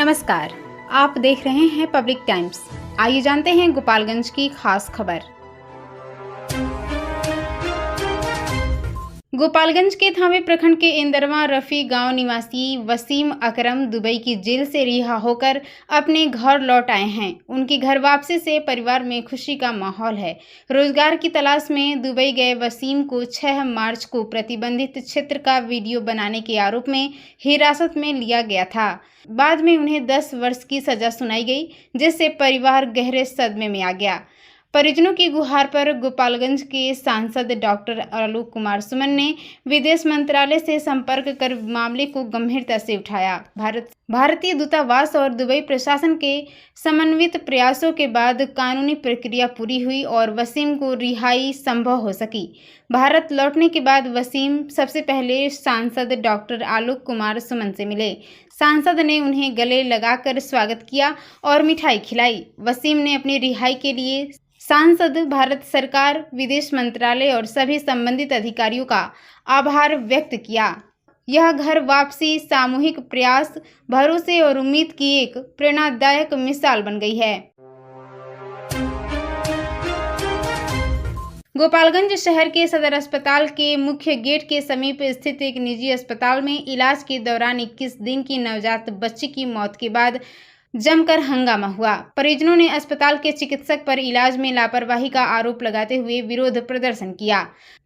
नमस्कार, आप देख रहे हैं पब्लिक टाइम्स। आइए जानते हैं गोपालगंज की खास खबर। गोपालगंज के थावे प्रखंड के इंदरवा रफी गांव निवासी वसीम अकरम दुबई की जेल से रिहा होकर अपने घर लौट आए हैं। उनकी घर वापसी से परिवार में खुशी का माहौल है। रोजगार की तलाश में दुबई गए वसीम को 6 मार्च को प्रतिबंधित क्षेत्र का वीडियो बनाने के आरोप में हिरासत में लिया गया था। बाद में उन्हें 10 वर्ष की सजा सुनाई गई, जिससे परिवार गहरे सदमे में आ गया। परिजनों की गुहार पर गोपालगंज के सांसद डॉक्टर आलोक कुमार सुमन ने विदेश मंत्रालय से संपर्क कर मामले को गंभीरता से उठाया। भारतीय दूतावास और दुबई प्रशासन के समन्वित प्रयासों के बाद कानूनी प्रक्रिया पूरी हुई और वसीम को रिहाई संभव हो सकी। भारत लौटने के बाद वसीम सबसे पहले सांसद डॉक्टर आलोक कुमार सुमन से मिले। सांसद ने उन्हें गले लगाकर स्वागत किया और मिठाई खिलाई। वसीम ने अपनी रिहाई के लिए सांसद, भारत सरकार, विदेश मंत्रालय और सभी संबंधित अधिकारियों का आभार व्यक्त किया। यह घर वापसी सामूहिक प्रयास, भरोसे और उम्मीद की एक प्रेरणादायक मिसाल बन गई है। गोपालगंज शहर के सदर अस्पताल के मुख्य गेट के समीप स्थित एक निजी अस्पताल में इलाज के दौरान 21 दिन की नवजात बच्ची की मौत के बाद जमकर हंगामा हुआ। परिजनों ने अस्पताल के चिकित्सक पर इलाज में लापरवाही का आरोप लगाते हुए विरोध प्रदर्शन किया।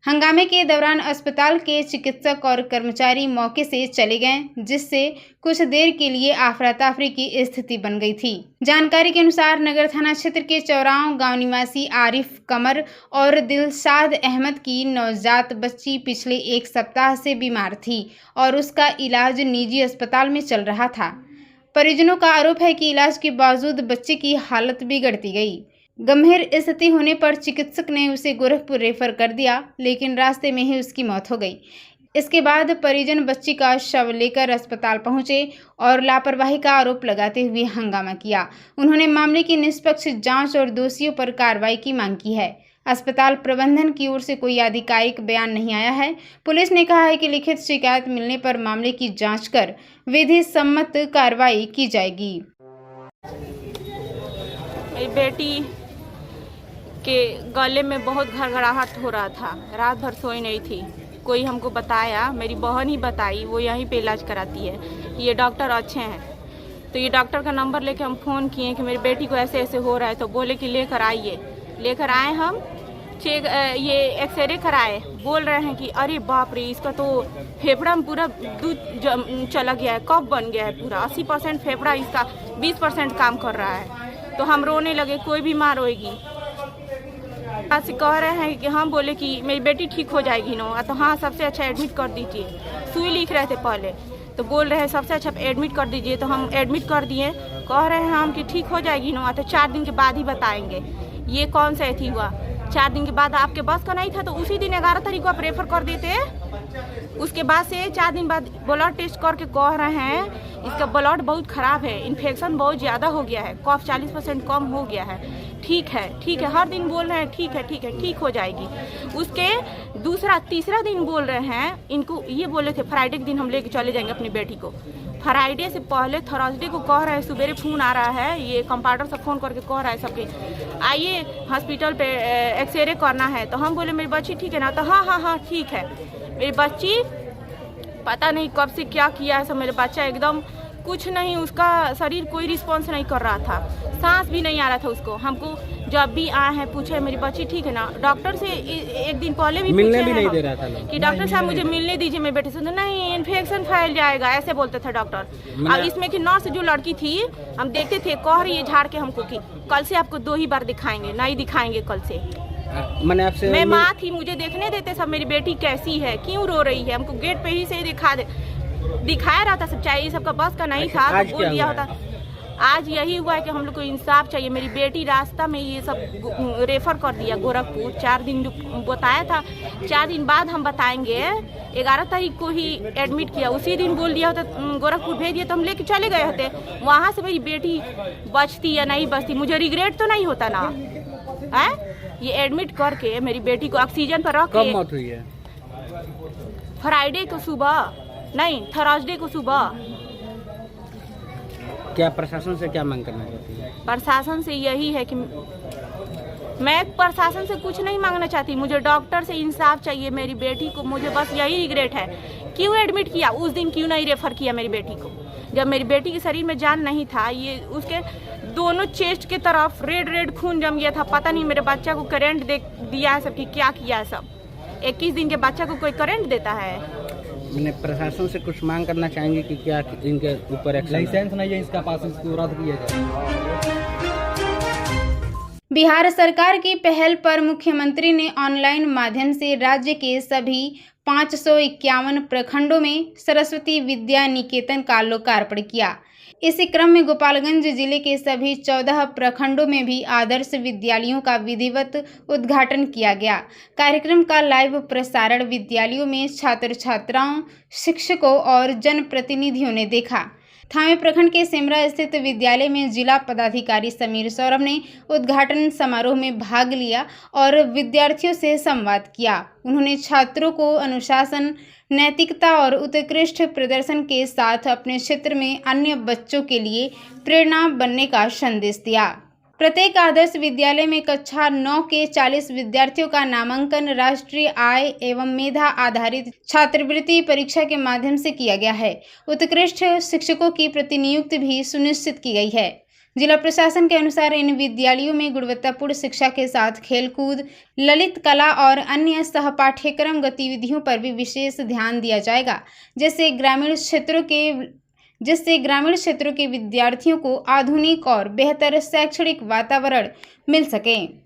हंगामे के दौरान अस्पताल के चिकित्सक और कर्मचारी मौके से चले गए, जिससे कुछ देर के लिए अफरा तफरी की स्थिति बन गई थी। जानकारी के अनुसार नगर थाना क्षेत्र के चौराव गांव निवासी आरिफ कमर और दिलशाद अहमद की नवजात बच्ची पिछले 1 सप्ताह से बीमार थी और उसका इलाज निजी अस्पताल में चल रहा था। परिजनों का आरोप है कि इलाज के बावजूद बच्चे की हालत बिगड़ती गई। गंभीर स्थिति होने पर चिकित्सक ने उसे गोरखपुर रेफर कर दिया, लेकिन रास्ते में ही उसकी मौत हो गई। इसके बाद परिजन बच्ची का शव लेकर अस्पताल पहुंचे और लापरवाही का आरोप लगाते हुए हंगामा किया। उन्होंने मामले की निष्पक्ष जांच और दोषियों पर कार्रवाई की मांग की है। अस्पताल प्रबंधन की ओर से कोई आधिकारिक बयान नहीं आया है। पुलिस ने कहा है कि लिखित शिकायत मिलने पर मामले की जांच कर विधि सम्मत कार्रवाई की जाएगी। मेरी बेटी के गले में बहुत घड़घड़ाहट हो रहा था, रात भर सोई नहीं थी। कोई हमको बताया, मेरी बहन ही बताई, वो यहीं पे इलाज कराती है। ये डॉक्टर अच्छे हैं, तो ये डॉक्टर का नंबर लेके हम फ़ोन किए कि मेरी बेटी को ऐसे ऐसे हो रहा है, तो बोले कि लेकर आइए। लेकर आए हम, चेक ये एक्सरे कराए। बोल रहे हैं कि अरे बाप रे, इसका तो फेफड़ा में पूरा दूध चला गया है, कफ बन गया है पूरा। 80% फेफड़ा इसका 20% काम कर रहा है। तो हम रोने लगे, कोई बीमार होएगी। आज से कह रहे हैं कि हम बोले कि मेरी बेटी ठीक हो जाएगी नो, तो हाँ सबसे अच्छा एडमिट कर दीजिए। सुई लिख रहे थे पहले, तो बोल रहे हैं सबसे अच्छा एडमिट कर दीजिए। तो हम एडमिट कर दिए। कह रहे हैं हम कि ठीक हो जाएगी नो, तो 4 दिन के बाद ही बताएंगे। ये कौन सा अथी हुआ, 4 दिन के बाद आपके बस का नहीं था तो उसी दिन 11 तारीख को आप रेफर कर देते। उसके बाद से 4 दिन बाद ब्लड टेस्ट करके कह रहे हैं इसका ब्लड बहुत ख़राब है, इन्फेक्शन बहुत ज़्यादा हो गया है, कफ 40% कम हो गया है। ठीक है, हर दिन बोल रहे हैं ठीक है, ठीक हो जाएगी। उसके तीसरा दिन बोल रहे हैं, इनको ये बोले थे फ्राइडे के दिन हम लेके चले जाएंगे अपनी बेटी को। फ्राइडे से पहले थर्सडे को कह रहे हैं, सुबेरे फ़ोन आ रहा है, ये कंपाउंडर से फ़ोन करके कह रहा है सबके आइए हॉस्पिटल पे एक्सरे करना है। तो हम बोले मेरी बच्ची ठीक है ना, तो हाँ ठीक है। मेरी बच्ची पता नहीं कब से क्या किया है, सब मेरे बच्चा एकदम कुछ नहीं, उसका शरीर कोई रिस्पॉन्स नहीं कर रहा था, सांस भी नहीं आ रहा था उसको। हमको जब भी आए हैं पूछे मेरी बच्ची ठीक है ना, डॉक्टर से एक दिन पहले भी मिलने भी नहीं दे रहा था कि डॉक्टर साहब मुझे मिलने दीजिए मेरे बेटे से। नहीं, इन्फेक्शन फैल जाएगा, ऐसे बोलते थे डॉक्टर। अब इसमें कि नर्स जो लड़की थी, हम देखते थे कह रही है झाड़ के हमको कि कल से आपको 2 ही बार दिखाएंगे, नहीं दिखाएंगे कल से। मैंने आपसे, मैं माँ थी, मुझे देखने देते सब मेरी बेटी कैसी है, क्यों रो रही है। हमको गेट पे ही से ही दिखाया रहा था सब, चाहे सबका बस का नहीं था तो बोल दिया होता। आज यही हुआ है कि हम लोग को इंसाफ चाहिए। मेरी बेटी रास्ता में ये सब रेफर कर दिया गोरखपुर। 4 दिन बताया था, 4 दिन बाद हम बताएंगे। 11 तारीख को ही एडमिट किया, उसी दिन बोल दिया होता गोरखपुर भेज दिया तो हम लेके चले गए होते। वहाँ से मेरी बेटी बचती या नहीं बचती, मुझे रिग्रेट तो नहीं होता ना है। ये एडमिट करके मेरी बेटी को ऑक्सीजन पर रख के। कब मौत हुई है? फ्राइडे को सुबह, नहीं थर्सडे को सुबह। क्या प्रशासन से क्या मांग करना चाहती है? प्रशासन से यही है कि मैं प्रशासन से कुछ नहीं मांगना चाहती, मुझे डॉक्टर से इंसाफ चाहिए मेरी बेटी को। मुझे बस यही रिग्रेट है, क्यों एडमिट किया उस दिन, क्यों नहीं रेफर किया मेरी बेटी को, जब मेरी बेटी के शरीर में जान नहीं था। ये उसके दोनों चेस्ट के तरफ रेड रेड खून जम गया था। पता नहीं मेरे बच्चा को करंट दिया है सब कि क्या किया है सब। 21 दिन के बच्चा को कोई करंट देता है? मैंने प्रशासन से कुछ मांग करना चाहेंगे कि क्या इनके ऊपर एक्शन? लाइसेंस नहीं है इसका पास, इसको रद्द किया जाए। बिहार सरकार की पहल पर मुख्यमंत्री ने ऑनलाइन माध्यम से राज्य के सभी 551 प्रखंडों में सरस्वती विद्या निकेतन का लोकार्पण किया। इसी क्रम में गोपालगंज जिले के सभी 14 प्रखंडों में भी आदर्श विद्यालयों का विधिवत उद्घाटन किया गया। कार्यक्रम का लाइव प्रसारण विद्यालयों में छात्र छात्राओं, शिक्षकों और जनप्रतिनिधियों ने देखा। थावे प्रखंड के सिमरा स्थित विद्यालय में जिला पदाधिकारी समीर सौरभ ने उद्घाटन समारोह में भाग लिया और विद्यार्थियों से संवाद किया। उन्होंने छात्रों को अनुशासन, नैतिकता और उत्कृष्ट प्रदर्शन के साथ अपने क्षेत्र में अन्य बच्चों के लिए प्रेरणा बनने का संदेश दिया। प्रत्येक आदर्श विद्यालय में कक्षा 9 के 40 विद्यार्थियों का नामांकन राष्ट्रीय आय एवं मेधा आधारित छात्रवृत्ति परीक्षा के माध्यम से किया गया है। उत्कृष्ट शिक्षकों की प्रतिनियुक्ति भी सुनिश्चित की गई है। जिला प्रशासन के अनुसार इन विद्यालयों में गुणवत्तापूर्ण शिक्षा के साथ खेलकूद, ललित कला और अन्य सहपाठ्यक्रम गतिविधियों पर भी विशेष ध्यान दिया जाएगा, जिससे ग्रामीण क्षेत्रों के विद्यार्थियों को आधुनिक और बेहतर शैक्षणिक वातावरण मिल सके।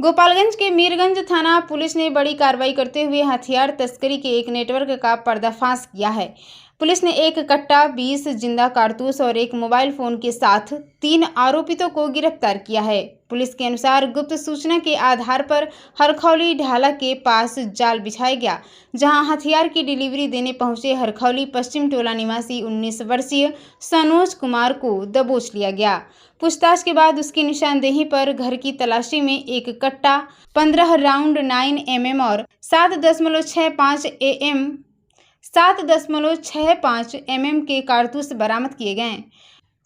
गोपालगंज के मीरगंज थाना पुलिस ने बड़ी कार्रवाई करते हुए हथियार तस्करी के एक नेटवर्क का पर्दाफाश किया है। पुलिस ने एक कट्टा, 20 जिंदा कारतूस और एक मोबाइल फोन के साथ 3 आरोपितों को गिरफ्तार किया है। पुलिस के अनुसार गुप्त सूचना के आधार पर हरखौली ढाला के पास जाल बिछाया गया, जहां हथियार की डिलीवरी देने पहुंचे हरखौली पश्चिम टोला निवासी 19 वर्षीय सनोज कुमार को दबोच लिया गया। पूछताछ के बाद उसकी निशानदेही पर घर की तलाशी में एक कट्टा, 15 राउंड 9mm और 7.65 mm के कारतूस बरामद किए गए।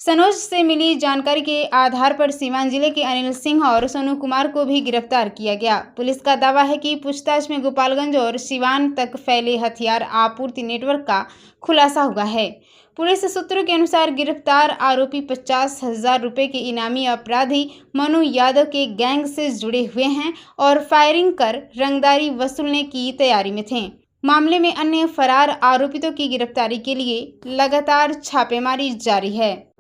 सनोज से मिली जानकारी के आधार पर सीवान जिले के अनिल सिंह और सोनू कुमार को भी गिरफ्तार किया गया। पुलिस का दावा है कि पूछताछ में गोपालगंज और सीवान तक फैले हथियार आपूर्ति नेटवर्क का खुलासा हुआ है। पुलिस सूत्रों के अनुसार गिरफ्तार आरोपी 50,000 रुपये के इनामी अपराधी मनु यादव के गैंग से जुड़े हुए हैं और फायरिंग कर रंगदारी वसूलने की तैयारी में थे। मामले में अन्य फरार आरोपितों की गिरफ्तारी के लिए लगातार छापेमारी जारी है।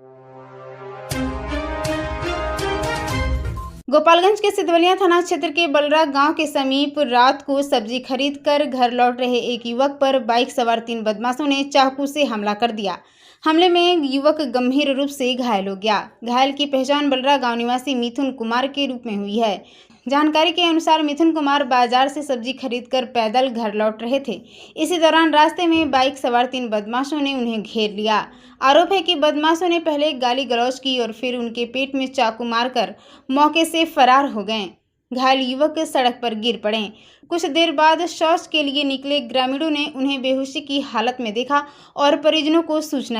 गोपालगंज के सिद्धवलिया थाना क्षेत्र के बलरा गांव के समीप रात को सब्जी खरीद कर घर लौट रहे एक युवक पर बाइक सवार 3 बदमाशों ने चाकू से हमला कर दिया। हमले में युवक गंभीर रूप से घायल हो गया। घायल की पहचान बलरा गांव निवासी मिथुन कुमार के रूप में हुई है। जानकारी के अनुसार मिथुन कुमार बाजार से सब्जी खरीदकर पैदल घर लौट रहे थे। इसी दौरान रास्ते में बाइक सवार 3 बदमाशों ने उन्हें घेर लिया। आरोप है कि बदमाशों ने पहले गाली गलौज की और फिर उनके पेट में चाकू मारकर मौके से फरार हो गए। घायल युवक सड़क पर गिर पड़े। कुछ देर बाद शौच के लिए निकले ग्रामीणों ने उन्हें बेहोशी की हालत में देखा और परिजनों को सूचना